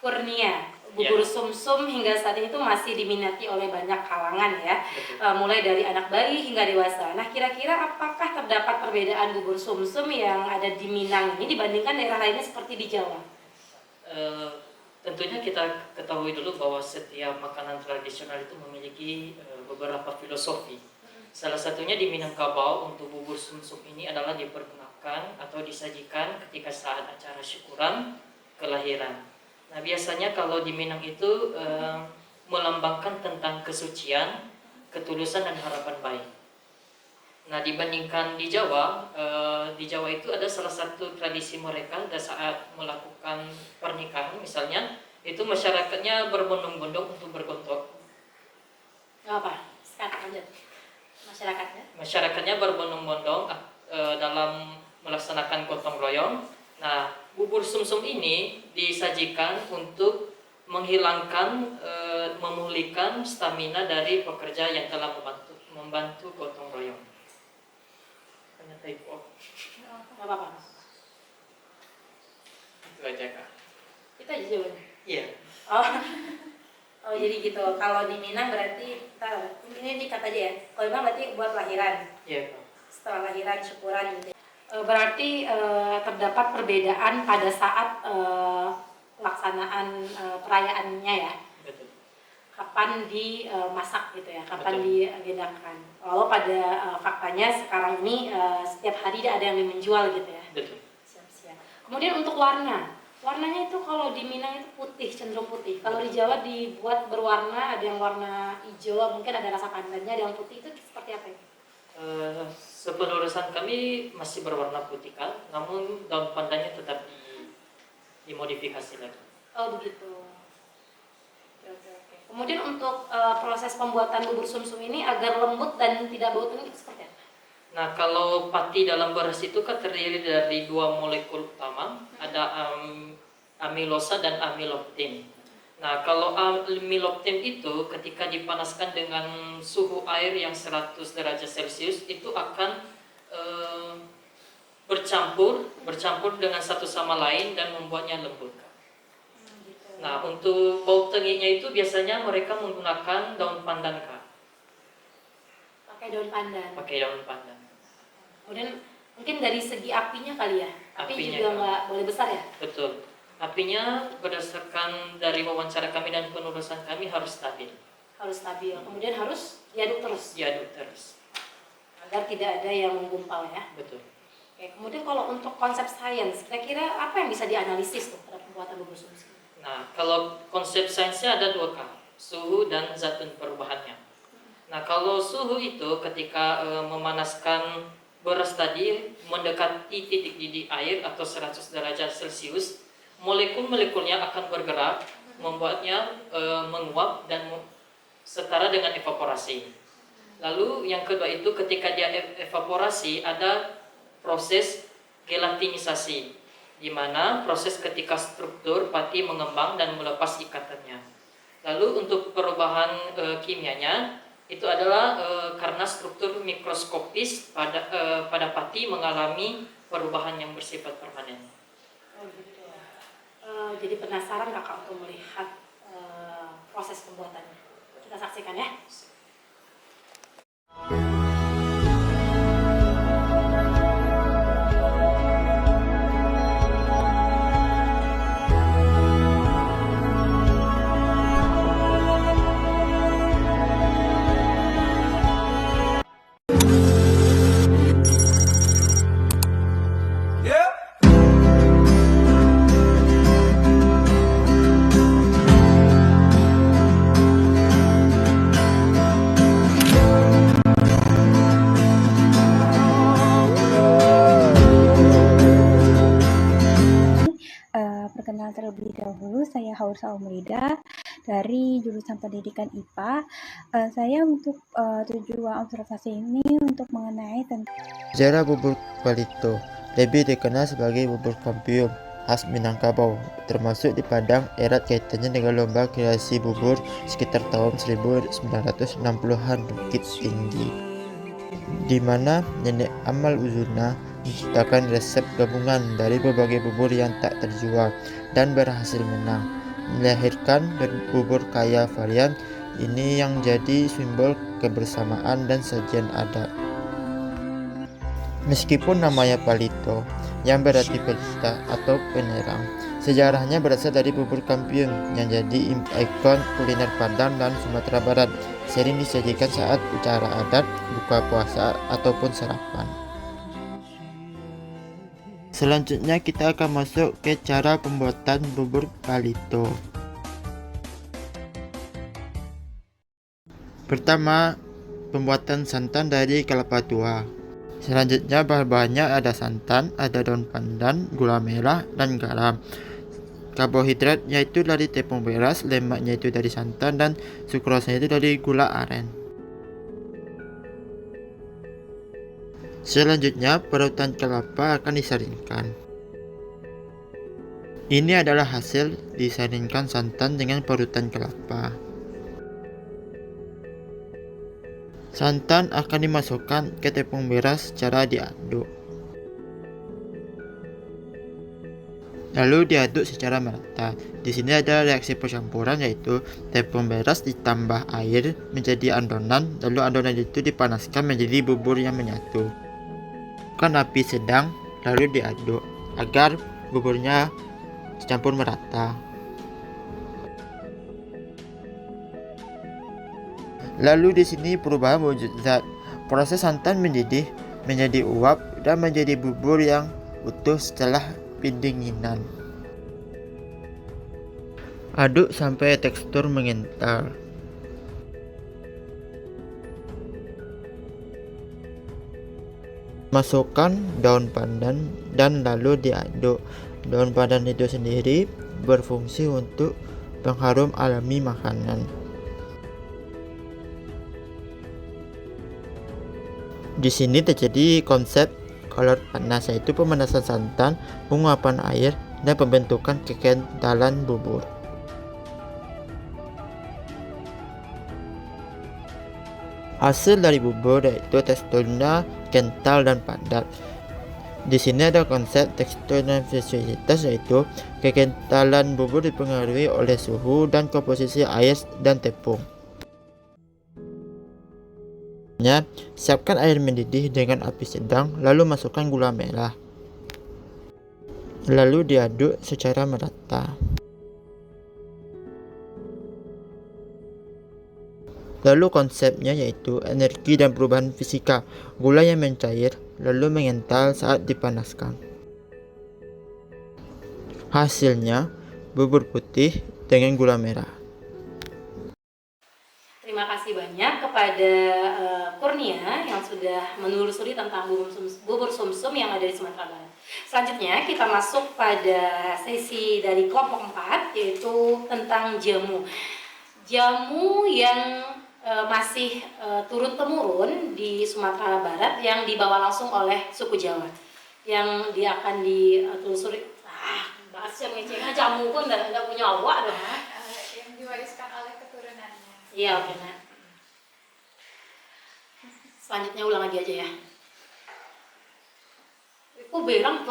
Kurnia, bubur sumsum hingga saat ini tuh masih diminati oleh banyak kalangan ya, mulai dari anak bayi hingga dewasa. Nah, kira-kira apakah terdapat perbedaan bubur sumsum yang ada di Minang ini dibandingkan daerah lainnya seperti di Jawa? Tentunya kita ketahui dulu bahwa setiap makanan tradisional itu memiliki beberapa filosofi. Salah satunya di Minangkabau untuk bubur sumsum ini adalah dipergunakan atau disajikan ketika saat acara syukuran kelahiran. Nah, biasanya kalau di Minang itu melambangkan tentang kesucian, ketulusan dan harapan baik. Nah, dibandingkan di Jawa itu ada salah satu tradisi mereka saat melakukan pernikahan misalnya, itu masyarakatnya berbondong-bondong untuk bergontok. Apa? Sekarang lanjut. Masyarakatnya berbondong-bondong dalam melaksanakan gotong royong. Nah, bubur sumsum ini disajikan untuk menghilangkan, memulihkan stamina dari pekerja yang telah membantu gotong royong. Typo. Nggak apa-apa. Itu aja, Kak. Itu aja jawabannya? Iya. Oh jadi gitu. Kalau di Minang berarti ini dikat aja ya. Kalau Minang berarti buat lahiran. Iya, Kak. Setelah lahiran syukuran gitu. Berarti terdapat perbedaan pada saat pelaksanaan perayaannya ya. Betul. Kapan dimasak gitu ya, kapan diagendakan. Walau pada faktanya sekarang ini setiap hari ada yang menjual gitu ya. Betul. Siap-siap. Kemudian untuk warnanya itu kalau di Minang itu putih, cenderung putih. Kalau di Jawa dibuat berwarna, ada yang warna hijau, mungkin ada rasa pandannya, ada yang putih. Itu seperti apa ya? Sepenurusan kami masih berwarna putih, Kak, namun daun pandannya tetap dimodifikasi lagi. Oh begitu. Oke. Kemudian untuk proses pembuatan bubur sumsum ini agar lembut dan tidak bau tumis itu seperti apa? Nah, kalau pati dalam beras itu kan terdiri dari dua molekul utama, ada amilosa dan amiloptim. Nah, kalau amiloptim itu ketika dipanaskan dengan suhu air yang 100 derajat Celcius itu akan bercampur dengan satu sama lain dan membuatnya lembut. Nah, untuk bau tengiknya itu biasanya mereka menggunakan daun pandan, Kak. Pakai daun pandan. Kemudian mungkin dari segi apinya kali ya. Apinya juga nggak boleh besar ya? Betul. Apinya berdasarkan dari wawancara kami dan penulisan kami harus stabil. Kemudian harus diaduk terus. Agar tidak ada yang menggumpal ya. Betul. Oke, kemudian kalau untuk konsep sains, kira-kira apa yang bisa dianalisis tuh pada pembuatan bubur sumsum? Nah, kalau konsep sainsnya ada 2, Kak, suhu dan zat perubahannya. Nah, kalau suhu itu ketika memanaskan beras tadi mendekati titik didih air atau 100 derajat Celcius, molekul-molekulnya akan bergerak, membuatnya menguap dan setara dengan evaporasi. Lalu yang kedua itu ketika dia evaporasi ada proses gelatinisasi, di mana proses ketika struktur pati mengembang dan melepas ikatannya. Lalu untuk perubahan kimianya itu adalah karena struktur mikroskopis pada pati mengalami perubahan yang bersifat permanen. Oh gitu. Jadi penasaran kakak untuk melihat proses pembuatannya. Kita saksikan ya. Perkenalan terlebih dahulu, saya Haursa Omrida dari jurusan Pendidikan IPA. Saya untuk tujuan observasi ini untuk mengenai tentang sejarah bubur balito, lebih dikenal sebagai bubur kampiun khas Minangkabau, termasuk di Padang erat kaitannya dengan lomba kreasi bubur sekitar tahun 1960-an Bukit Tinggi, di mana nenek Amal Uzuna menciptakan resep gabungan dari berbagai bubur yang tak terjual dan berhasil menang. melahirkan bubur kaya varian. Ini yang jadi simbol kebersamaan dan sajian adat. Meskipun namanya palito, yang berarti pelita atau penerang, sejarahnya berasal dari bubur kampiun yang jadi ikon kuliner Padang dan Sumatera Barat, sering disajikan saat acara adat, buka puasa, ataupun sarapan. Selanjutnya kita akan masuk ke cara pembuatan bubur palito. Pertama, pembuatan santan dari kelapa tua. Selanjutnya bahan-bahannya ada santan, ada daun pandan, gula merah, dan garam. Karbohidrat yaitu dari tepung beras, lemaknya itu dari santan, dan sukrosanya itu dari gula aren. Selanjutnya parutan kelapa akan disaringkan. Ini adalah hasil disaringkan santan dengan parutan kelapa. Santan akan dimasukkan ke tepung beras secara diaduk. Lalu diaduk secara merata. Di sini ada reaksi percampuran, yaitu tepung beras ditambah air menjadi adonan, lalu adonan itu dipanaskan menjadi bubur yang menyatu. Kan api sedang, lalu diaduk agar buburnya dicampur merata. Lalu di sini perubahan wujud zat. Proses santan mendidih menjadi uap dan menjadi bubur yang utuh setelah pendinginan. Aduk sampai tekstur mengental. Masukkan daun pandan dan lalu diaduk. Daun pandan itu sendiri berfungsi untuk pengharum alami makanan. Di sini terjadi konsep kolor panas, yaitu pemanasan santan, penguapan air, dan pembentukan kekentalan bubur. Hasil dari bubur yaitu teksturnya kental dan padat. Di sini ada konsep tekstur dan viskuositas, yaitu kekentalan bubur dipengaruhi oleh suhu dan komposisi air dan tepung. Siapkan air mendidih dengan api sedang, lalu masukkan gula merah. Lalu diaduk secara merata. Lalu konsepnya yaitu energi dan perubahan fisika. Gula yang mencair lalu mengental saat dipanaskan. Hasilnya bubur putih dengan gula merah. Terima kasih banyak kepada Kurnia yang sudah menelusuri tentang bubur sumsum yang ada di Sumatera Barat. Selanjutnya kita masuk pada sesi dari kelompok 4, yaitu tentang jamu. Jamu yang masih turun-temurun di Sumatera Barat yang dibawa langsung oleh suku Jawa. Yang dia akan ditelusuri. Bahas yang ngecengnya jamu pun tidak punya awak dong. Yang diwariskan oleh keturunannya. Iya, benar. Selanjutnya ulang lagi aja ya. Kok berang